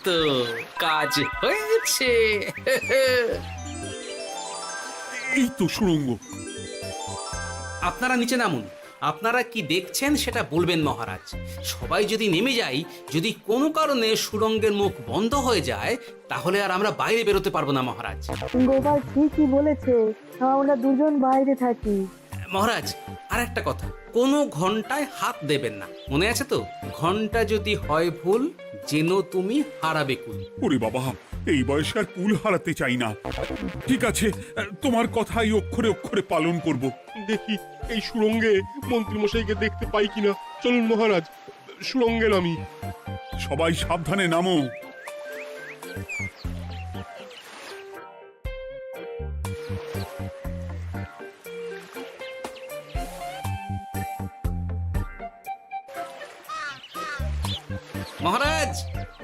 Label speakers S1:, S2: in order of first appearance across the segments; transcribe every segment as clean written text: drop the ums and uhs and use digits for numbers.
S1: তো কাজ হয়েছে।
S2: এই তো সুড়ঙ্গ।
S1: আপনারা নিচে নামুন। আপনারা কি দেখছেন সেটা বলবেন মহারাজ। সবাই যদি নেমে যাই, যদি কোনো কারণে সুড়ঙ্গের মুখ বন্ধ হয়ে যায়, তাহলে আর আমরা বাইরে বেরোতে পারবো না মহারাজ।
S3: গোপাল ঠিকই বলেছে, আমরা দুজন বাইরে থাকি।
S1: মহারাজ, আর একটা কথা, কোনো ঘন্টায় হাত দেবেন না, মনে আছে তো? ঘন্টা যদি হয় ভুল, যেন তুমি হারাবে কুল।
S2: ওরে বাবা, এই বয়সে আর কুল হারাতে চাই না। ঠিক আছে, তোমার কথাই অক্ষরে অক্ষরে পালন করব।
S4: দেখি এই সুড়ঙ্গে মন্ত্রীমশাইকে দেখতে পাই কিনা। চলুন মহারাজ, সুড়ঙ্গে নামি।
S2: সবাই সাবধানে নামো।
S1: মহারাজ,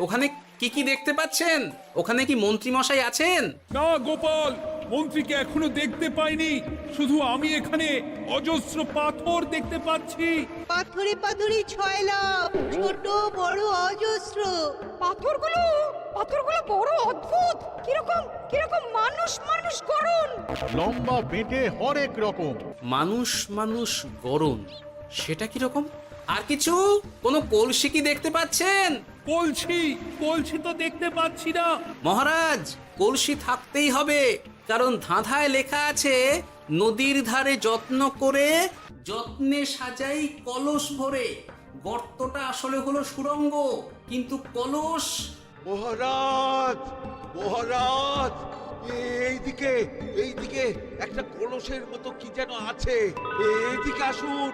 S1: ওখানে কি কি দেখতে পাচ্ছেন? ওখানে কি মন্ত্রী মশাই আছেন?
S2: না গোপাল, মন্ত্রীকে এখনো দেখতে পাইনি। শুধু আমি এখানে অজস্র পাথর দেখতে পাচ্ছি।
S5: পাথরে পাথরে ছয় লাভ, ছোট বড় অজস্র। পাথরগুলো বড় অদ্ভুত, কিরকম কিরকম মানুষ মানুষ গড়ন।
S6: লম্বা বেঁটে হরেক রকম।
S1: মানুষ মানুষ গরম, সেটা কি রকম? আর কিছু? কোনো কলসি কি দেখতে পাচ্ছেন?
S2: কলসি তো দেখতে পাচ্ছি না।
S1: মহারাজ, কলসি থাকতেই হবে, কারণ ধাঁধায় লেখা আছে, নদীর ধারে যত্ন করে যত্নে সাজাই কলস ভরে। গর্তটা আসলে হলো সুড়ঙ্গ, কিন্তু কলস।
S7: মহারাজ, মহারাজ, এইদিকে এইদিকে একটা কলসের মতো কি যেন আছে, এইদিকে আসুন।